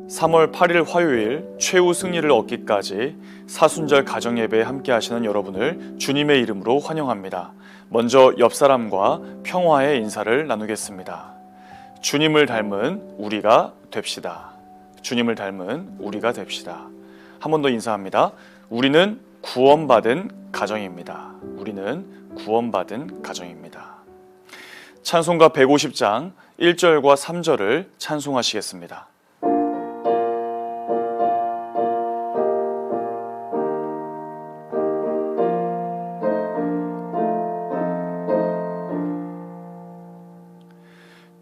3월 8일 화요일 최후 승리를 얻기까지 사순절 가정예배에 함께 하시는 여러분을 주님의 이름으로 환영합니다. 먼저 옆 사람과 평화의 인사를 나누겠습니다. 주님을 닮은 우리가 됩시다. 주님을 닮은 우리가 됩시다. 한 번 더 인사합니다. 우리는 구원받은 가정입니다. 우리는 구원받은 가정입니다. 찬송가 150장 1절과 3절을 찬송하시겠습니다.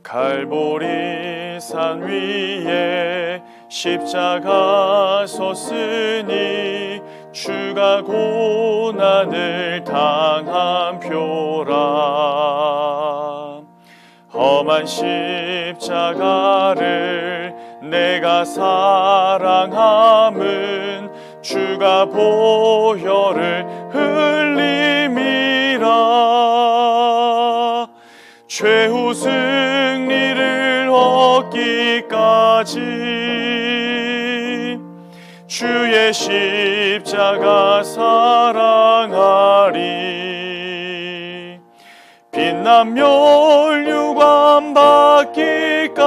갈보리 산 위에 십자가 섰으니 주가 고난을 당한 표라. 험한 십자가를 내가 사랑함은 주가 보혈을 흘림이라. 최후 승리를 얻기까지 주의 십자가 사랑하리. 빛난 면류관 받기까지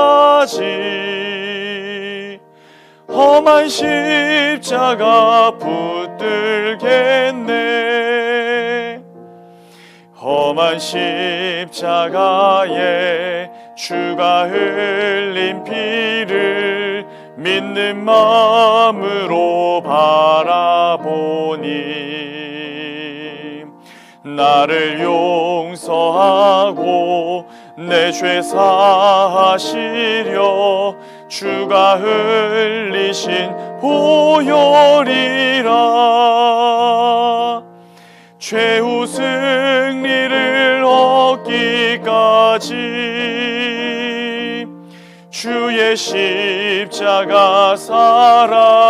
험한 십자가 붙들겠네. 험한 십자가에 주가 흘린 피를 믿는 마음으로 바라보니 나를 용서하고 내 죄 사하시려 주가 흘리신 보혈이라. 최후 승리를 얻기까지 주의 십자가 사랑하리.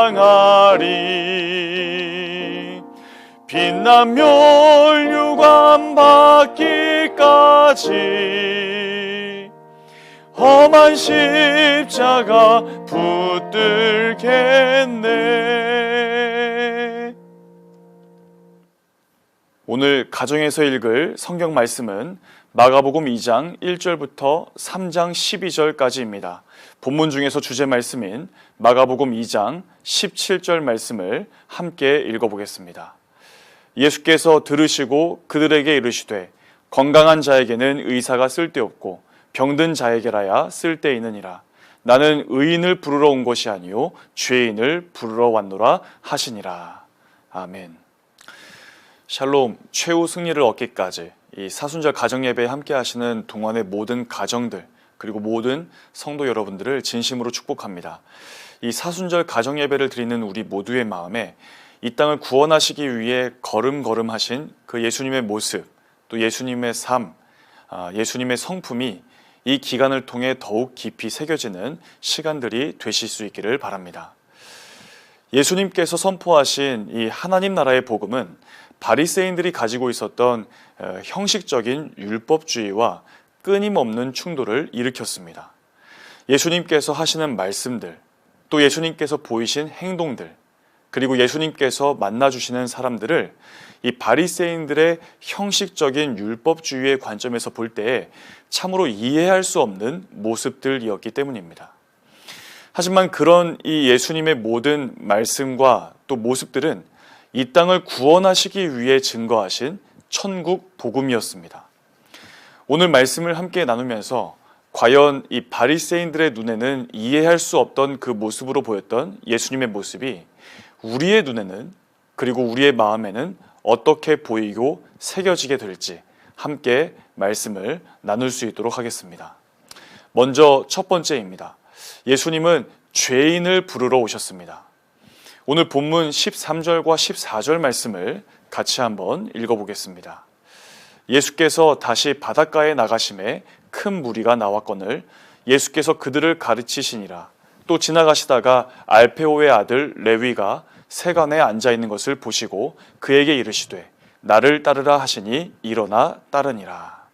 빛난 면류관 받기까지 험한 십자가 붙들겠네. 오늘 가정에서 읽을 성경 말씀은 마가복음 2장 1절부터 3장 12절까지입니다. 본문 중에서 주제 말씀인 마가복음 2장 17절 말씀을 함께 읽어보겠습니다. 예수께서 들으시고 그들에게 이르시되 건강한 자에게는 의사가 쓸데없고 병든 자에게라야 쓸데있느니라. 나는 의인을 부르러 온 것이 아니요 죄인을 부르러 왔노라 하시니라. 아멘. 샬롬, 최후 승리를 얻기까지 이 사순절 가정예배에 함께 하시는 동안의 모든 가정들 그리고 모든 성도 여러분들을 진심으로 축복합니다. 이 사순절 가정예배를 드리는 우리 모두의 마음에 이 땅을 구원하시기 위해 걸음걸음 하신 그 예수님의 모습, 또 예수님의 삶, 예수님의 성품이 이 기간을 통해 더욱 깊이 새겨지는 시간들이 되실 수 있기를 바랍니다. 예수님께서 선포하신 이 하나님 나라의 복음은 바리새인들이 가지고 있었던 형식적인 율법주의와 끊임없는 충돌을 일으켰습니다. 예수님께서 하시는 말씀들, 또 예수님께서 보이신 행동들, 그리고 예수님께서 만나주시는 사람들을 이 바리새인들의 형식적인 율법주의의 관점에서 볼 때 참으로 이해할 수 없는 모습들이었기 때문입니다. 하지만 그런 이 예수님의 모든 말씀과 또 모습들은 이 땅을 구원하시기 위해 증거하신 천국 복음이었습니다. 오늘 말씀을 함께 나누면서 과연 이 바리새인들의 눈에는 이해할 수 없던 그 모습으로 보였던 예수님의 모습이 우리의 눈에는 그리고 우리의 마음에는 어떻게 보이고 새겨지게 될지 함께 말씀을 나눌 수 있도록 하겠습니다. 먼저 첫 번째입니다. 예수님은 죄인을 부르러 오셨습니다. 오늘 본문 13절과 14절 말씀을 같이 한번 읽어보겠습니다. 예수께서 다시 바닷가에 나가심에 큰 무리가 나왔거늘 예수께서 그들을 가르치시니라. 또 지나가시다가 알페오의 아들 레위가 세간에 앉아있는 것을 보시고 그에게 이르시되 나를 따르라 하시니 일어나 따르니라.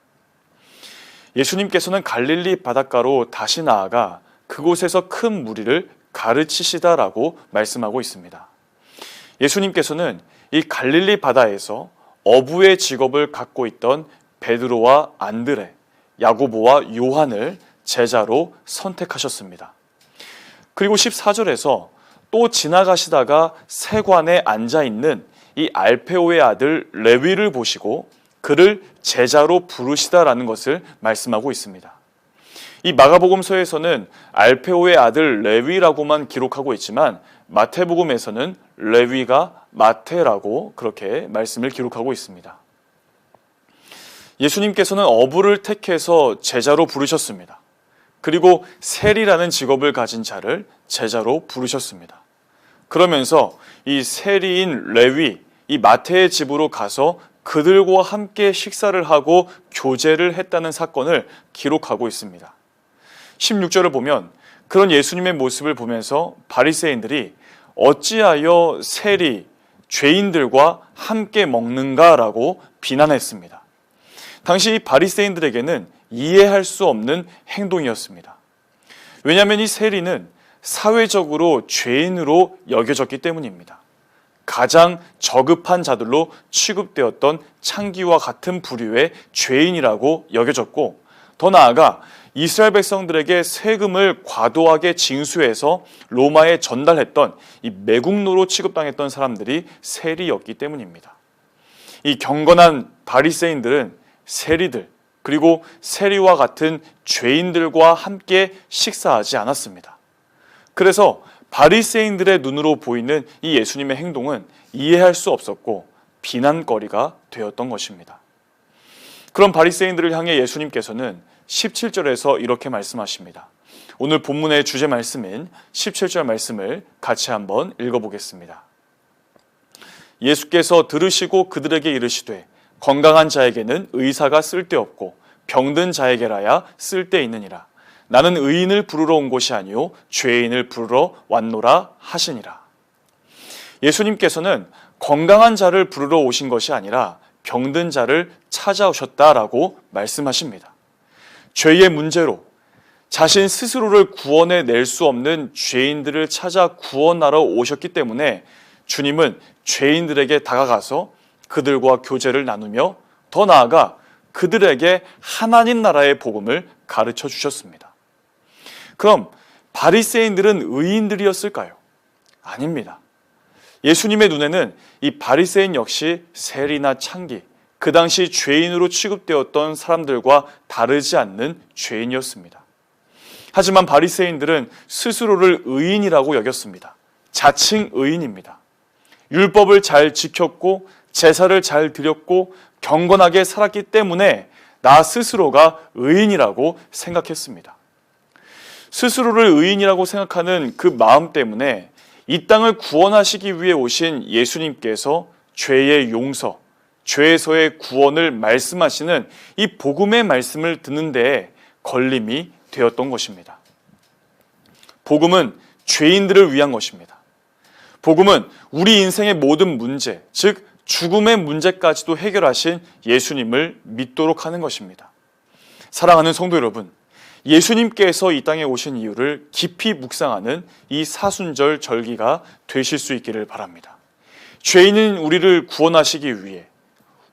예수님께서는 갈릴리 바닷가로 다시 나아가 그곳에서 큰 무리를 가르치시다라고 말씀하고 있습니다. 예수님께서는 이 갈릴리 바다에서 어부의 직업을 갖고 있던 베드로와 안드레, 야고보와 요한을 제자로 선택하셨습니다. 그리고 14절에서 또 지나가시다가 세관에 앉아있는 이 알페오의 아들 레위를 보시고 그를 제자로 부르시다라는 것을 말씀하고 있습니다. 이 마가복음서에서는 알페오의 아들 레위라고만 기록하고 있지만 마태복음에서는 레위가 마태라고 그렇게 말씀을 기록하고 있습니다. 예수님께서는 어부를 택해서 제자로 부르셨습니다. 그리고 세리라는 직업을 가진 자를 제자로 부르셨습니다. 그러면서 이 세리인 레위, 이 마태의 집으로 가서 그들과 함께 식사를 하고 교제를 했다는 사건을 기록하고 있습니다. 16절을 보면 그런 예수님의 모습을 보면서 바리새인들이 어찌하여 세리, 죄인들과 함께 먹는가라고 비난했습니다. 당시 이 바리새인들에게는 이해할 수 없는 행동이었습니다. 왜냐하면 이 세리는 사회적으로 죄인으로 여겨졌기 때문입니다. 가장 저급한 자들로 취급되었던 창기와 같은 부류의 죄인이라고 여겨졌고, 더 나아가 이스라엘 백성들에게 세금을 과도하게 징수해서 로마에 전달했던 이 매국노로 취급당했던 사람들이 세리였기 때문입니다. 이 경건한 바리새인들은 세리들, 그리고 세리와 같은 죄인들과 함께 식사하지 않았습니다. 그래서 바리새인들의 눈으로 보이는 이 예수님의 행동은 이해할 수 없었고 비난거리가 되었던 것입니다. 그런 바리새인들을 향해 예수님께서는 17절에서 이렇게 말씀하십니다. 오늘 본문의 주제 말씀인 17절 말씀을 같이 한번 읽어보겠습니다. 예수께서 들으시고 그들에게 이르시되 건강한 자에게는 의사가 쓸데없고 병든 자에게라야 쓸데있느니라. 나는 의인을 부르러 온 것이 아니요 죄인을 부르러 왔노라 하시니라. 예수님께서는 건강한 자를 부르러 오신 것이 아니라 병든 자를 찾아오셨다라고 말씀하십니다. 죄의 문제로 자신 스스로를 구원해낼 수 없는 죄인들을 찾아 구원하러 오셨기 때문에 주님은 죄인들에게 다가가서 그들과 교제를 나누며 더 나아가 그들에게 하나님 나라의 복음을 가르쳐 주셨습니다. 그럼 바리새인들은 의인들이었을까요? 아닙니다. 예수님의 눈에는 이 바리새인 역시 세리나 창기, 그 당시 죄인으로 취급되었던 사람들과 다르지 않는 죄인이었습니다. 하지만 바리새인들은 스스로를 의인이라고 여겼습니다. 자칭 의인입니다. 율법을 잘 지켰고 제사를 잘 드렸고 경건하게 살았기 때문에 나 스스로가 의인이라고 생각했습니다. 스스로를 의인이라고 생각하는 그 마음 때문에 이 땅을 구원하시기 위해 오신 예수님께서 죄의 용서, 죄에서의 구원을 말씀하시는 이 복음의 말씀을 듣는 데에 걸림이 되었던 것입니다. 복음은 죄인들을 위한 것입니다. 복음은 우리 인생의 모든 문제, 즉 죽음의 문제까지도 해결하신 예수님을 믿도록 하는 것입니다. 사랑하는 성도 여러분, 예수님께서 이 땅에 오신 이유를 깊이 묵상하는 이 사순절 절기가 되실 수 있기를 바랍니다. 죄인인 우리를 구원하시기 위해,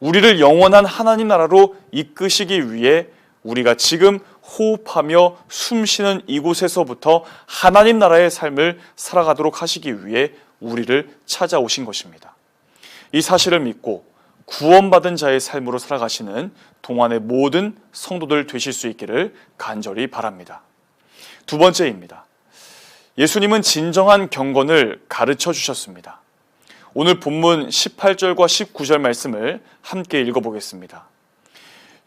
우리를 영원한 하나님 나라로 이끄시기 위해 우리가 지금 호흡하며 숨쉬는 이곳에서부터 하나님 나라의 삶을 살아가도록 하시기 위해 우리를 찾아오신 것입니다. 이 사실을 믿고 구원받은 자의 삶으로 살아가시는 동안의 모든 성도들 되실 수 있기를 간절히 바랍니다. 두 번째입니다. 예수님은 진정한 경건을 가르쳐 주셨습니다. 오늘 본문 18절과 19절 말씀을 함께 읽어보겠습니다.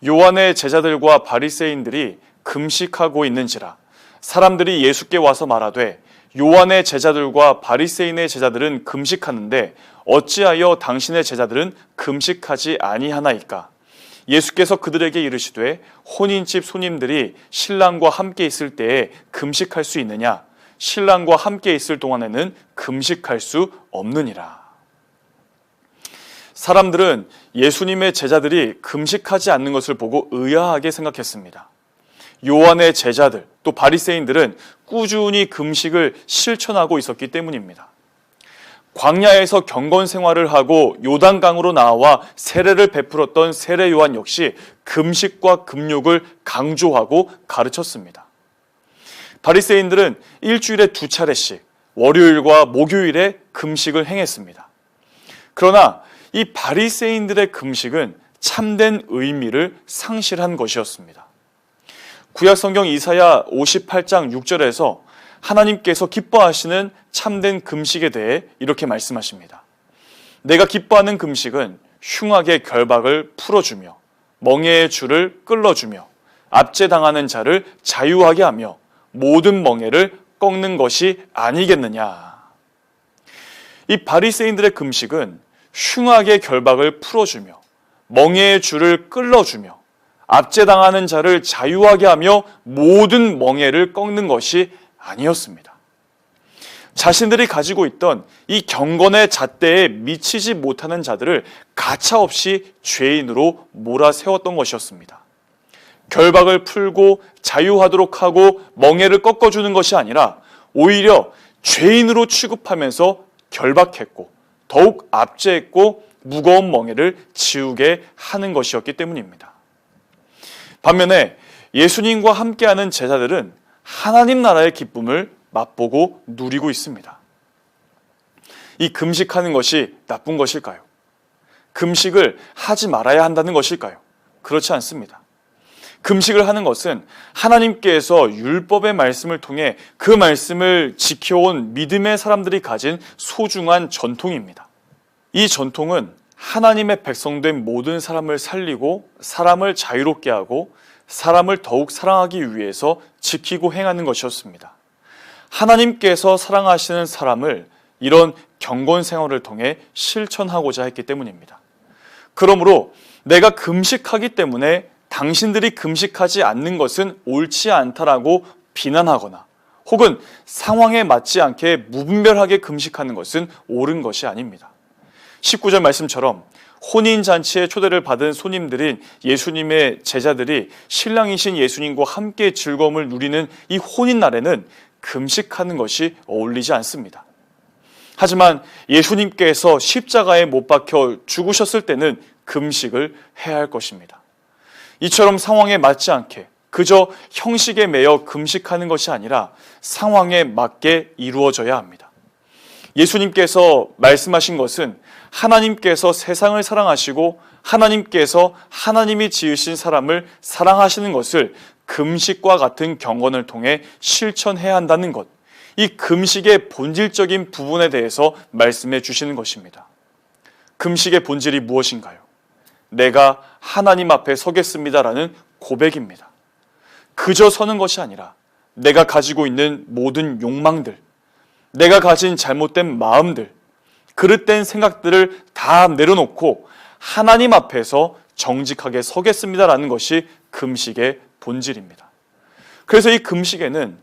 요한의 제자들과 바리새인들이 금식하고 있는지라 사람들이 예수께 와서 말하되 요한의 제자들과 바리새인의 제자들은 금식하는데 어찌하여 당신의 제자들은 금식하지 아니하나이까? 예수께서 그들에게 이르시되 혼인집 손님들이 신랑과 함께 있을 때에 금식할 수 있느냐? 신랑과 함께 있을 동안에는 금식할 수 없느니라. 사람들은 예수님의 제자들이 금식하지 않는 것을 보고 의아하게 생각했습니다. 요한의 제자들 또 바리새인들은 꾸준히 금식을 실천하고 있었기 때문입니다. 광야에서 경건 생활을 하고 요단강으로 나와 세례를 베풀었던 세례 요한 역시 금식과 금욕을 강조하고 가르쳤습니다. 바리새인들은 일주일에 2차례씩 월요일과 목요일에 금식을 행했습니다. 그러나 이 바리새인들의 금식은 참된 의미를 상실한 것이었습니다. 구약성경 이사야 58장 6절에서 하나님께서 기뻐하시는 참된 금식에 대해 이렇게 말씀하십니다. 내가 기뻐하는 금식은 흉악의 결박을 풀어주며 멍에의 줄을 끌어주며 압제당하는 자를 자유하게 하며 모든 멍에를 꺾는 것이 아니겠느냐. 이 바리새인들의 금식은 흉악의 결박을 풀어주며 멍에의 줄을 끌어주며 압제당하는 자를 자유하게 하며 모든 멍에를 꺾는 것이 아니었습니다. 자신들이 가지고 있던 이 경건의 잣대에 미치지 못하는 자들을 가차없이 죄인으로 몰아세웠던 것이었습니다. 결박을 풀고 자유하도록 하고 멍에를 꺾어주는 것이 아니라 오히려 죄인으로 취급하면서 결박했고 더욱 압제했고 무거운 멍에를 지우게 하는 것이었기 때문입니다. 반면에 예수님과 함께하는 제자들은 하나님 나라의 기쁨을 맛보고 누리고 있습니다. 이 금식하는 것이 나쁜 것일까요? 금식을 하지 말아야 한다는 것일까요? 그렇지 않습니다. 금식을 하는 것은 하나님께서 율법의 말씀을 통해 그 말씀을 지켜온 믿음의 사람들이 가진 소중한 전통입니다. 이 전통은 하나님의 백성된 모든 사람을 살리고 사람을 자유롭게 하고 사람을 더욱 사랑하기 위해서 지키고 행하는 것이었습니다. 하나님께서 사랑하시는 사람을 이런 경건 생활을 통해 실천하고자 했기 때문입니다. 그러므로 내가 금식하기 때문에 당신들이 금식하지 않는 것은 옳지 않다라고 비난하거나 혹은 상황에 맞지 않게 무분별하게 금식하는 것은 옳은 것이 아닙니다. 19절 말씀처럼 혼인잔치에 초대를 받은 손님들인 예수님의 제자들이 신랑이신 예수님과 함께 즐거움을 누리는 이 혼인날에는 금식하는 것이 어울리지 않습니다. 하지만 예수님께서 십자가에 못 박혀 죽으셨을 때는 금식을 해야 할 것입니다. 이처럼 상황에 맞지 않게 그저 형식에 매여 금식하는 것이 아니라 상황에 맞게 이루어져야 합니다. 예수님께서 말씀하신 것은 하나님께서 세상을 사랑하시고 하나님께서 하나님이 지으신 사람을 사랑하시는 것을 금식과 같은 경건을 통해 실천해야 한다는 것, 이 금식의 본질적인 부분에 대해서 말씀해 주시는 것입니다. 금식의 본질이 무엇인가요? 내가 하나님 앞에 서겠습니다라는 고백입니다. 그저 서는 것이 아니라 내가 가지고 있는 모든 욕망들, 내가 가진 잘못된 마음들, 그릇된 생각들을 다 내려놓고 하나님 앞에서 정직하게 서겠습니다라는 것이 금식의 본질입니다. 그래서 이 금식에는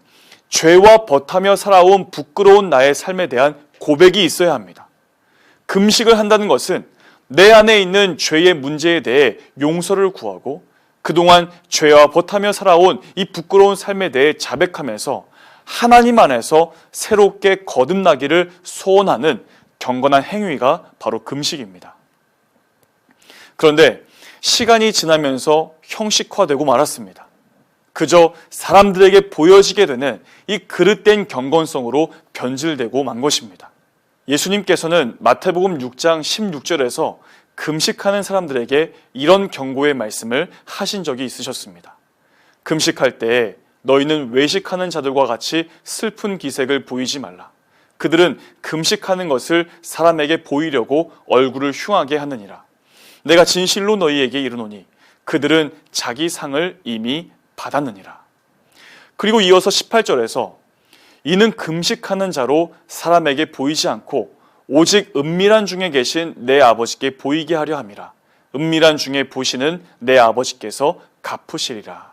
죄와 벗하며 살아온 부끄러운 나의 삶에 대한 고백이 있어야 합니다. 금식을 한다는 것은 내 안에 있는 죄의 문제에 대해 용서를 구하고 그동안 죄와 벗하며 살아온 이 부끄러운 삶에 대해 자백하면서 하나님 안에서 새롭게 거듭나기를 소원하는 경건한 행위가 바로 금식입니다. 그런데 시간이 지나면서 형식화되고 말았습니다. 그저 사람들에게 보여지게 되는 이 그릇된 경건성으로 변질되고 만 것입니다. 예수님께서는 마태복음 6장 16절에서 금식하는 사람들에게 이런 경고의 말씀을 하신 적이 있으셨습니다. 금식할 때에 너희는 외식하는 자들과 같이 슬픈 기색을 보이지 말라. 그들은 금식하는 것을 사람에게 보이려고 얼굴을 흉하게 하느니라. 내가 진실로 너희에게 이르노니 그들은 자기 상을 이미 받았느니라. 그리고 이어서 18절에서 이는 금식하는 자로 사람에게 보이지 않고 오직 은밀한 중에 계신 내 아버지께 보이게 하려 함이라. 은밀한 중에 보시는 내 아버지께서 갚으시리라.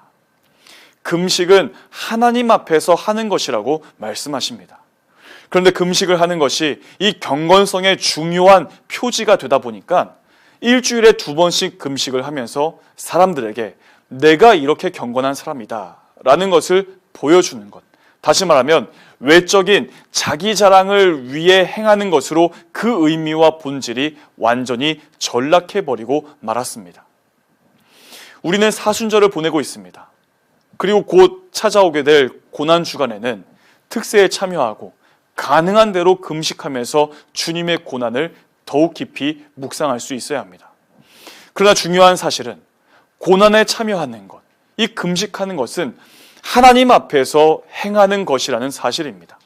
금식은 하나님 앞에서 하는 것이라고 말씀하십니다. 그런데 금식을 하는 것이 이 경건성의 중요한 표지가 되다 보니까 일주일에 2번씩 금식을 하면서 사람들에게 내가 이렇게 경건한 사람이다 있다라는 것을 보여주는 것. 다시 말하면 외적인 자기 자랑을 위해 행하는 것으로 그 의미와 본질이 완전히 전락해버리고 말았습니다. 우리는 사순절을 보내고 있습니다. 그리고 곧 찾아오게 될 고난주간에는 특세에 참여하고 가능한 대로 금식하면서 주님의 고난을 더욱 깊이 묵상할 수 있어야 합니다. 그러나 중요한 사실은 고난에 참여하는 것, 이 금식하는 것은 하나님 앞에서 행하는 것이라는 사실입니다.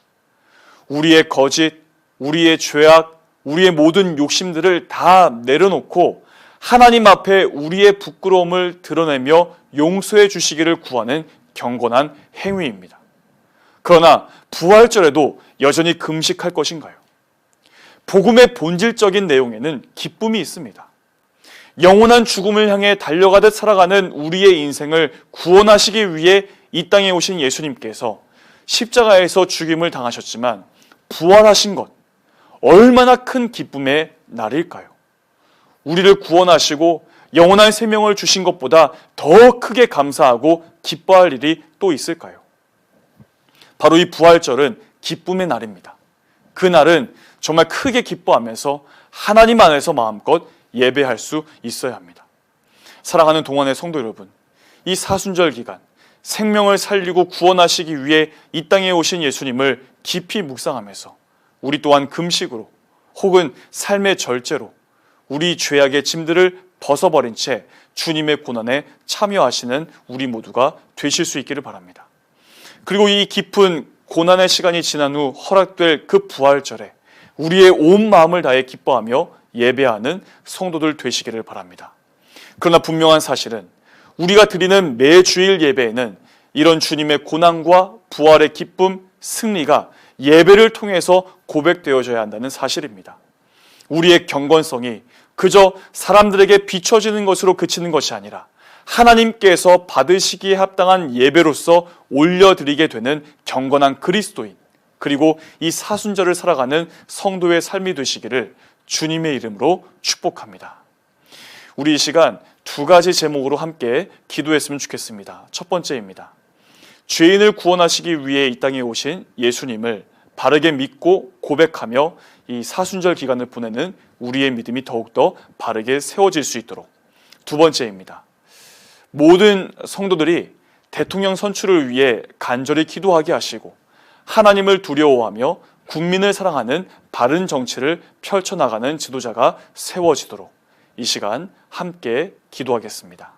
우리의 거짓, 우리의 죄악, 우리의 모든 욕심들을 다 내려놓고 하나님 앞에 우리의 부끄러움을 드러내며 용서해 주시기를 구하는 경건한 행위입니다. 그러나 부활절에도 여전히 금식할 것인가요? 복음의 본질적인 내용에는 기쁨이 있습니다. 영원한 죽음을 향해 달려가듯 살아가는 우리의 인생을 구원하시기 위해 이 땅에 오신 예수님께서 십자가에서 죽임을 당하셨지만 부활하신 것, 얼마나 큰 기쁨의 날일까요? 우리를 구원하시고 영원한 생명을 주신 것보다 더 크게 감사하고 기뻐할 일이 또 있을까요? 바로 이 부활절은 기쁨의 날입니다. 그 날은 정말 크게 기뻐하면서 하나님 안에서 마음껏 예배할 수 있어야 합니다. 사랑하는 동안의 성도 여러분, 이 사순절 기간 생명을 살리고 구원하시기 위해 이 땅에 오신 예수님을 깊이 묵상하면서 우리 또한 금식으로 혹은 삶의 절제로 우리 죄악의 짐들을 벗어버린 채 주님의 고난에 참여하시는 우리 모두가 되실 수 있기를 바랍니다. 그리고 이 깊은 고난의 시간이 지난 후 허락될 그 부활절에 우리의 온 마음을 다해 기뻐하며 예배하는 성도들 되시기를 바랍니다. 그러나 분명한 사실은 우리가 드리는 매주일 예배에는 이런 주님의 고난과 부활의 기쁨, 승리가 예배를 통해서 고백되어져야 한다는 사실입니다. 우리의 경건성이 그저 사람들에게 비춰지는 것으로 그치는 것이 아니라 하나님께서 받으시기에 합당한 예배로서 올려드리게 되는 경건한 그리스도인, 그리고 이 사순절을 살아가는 성도의 삶이 되시기를 주님의 이름으로 축복합니다. 우리 이 시간 두 가지 제목으로 함께 기도했으면 좋겠습니다. 첫 번째입니다. 죄인을 구원하시기 위해 이 땅에 오신 예수님을 바르게 믿고 고백하며 이 사순절 기간을 보내는 우리의 믿음이 더욱더 바르게 세워질 수 있도록. 두 번째입니다. 모든 성도들이 대통령 선출을 위해 간절히 기도하게 하시고 하나님을 두려워하며 국민을 사랑하는 바른 정치를 펼쳐나가는 지도자가 세워지도록 이 시간 함께 기도하겠습니다.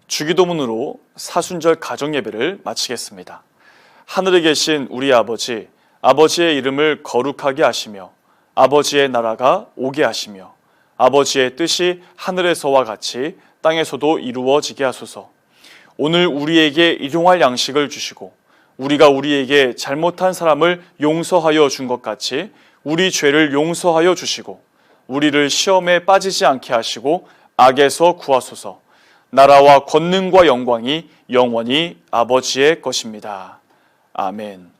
주기도문으로 사순절 가정예배를 마치겠습니다. 하늘에 계신 우리 아버지, 아버지의 이름을 거룩하게 하시며 아버지의 나라가 오게 하시며 아버지의 뜻이 하늘에서와 같이 땅에서도 이루어지게 하소서. 오늘 우리에게 일용할 양식을 주시고 우리가 우리에게 잘못한 사람을 용서하여 준 것 같이 우리 죄를 용서하여 주시고 우리를 시험에 빠지지 않게 하시고 악에서 구하소서. 나라와 권능과 영광이 영원히 아버지의 것입니다. 아멘.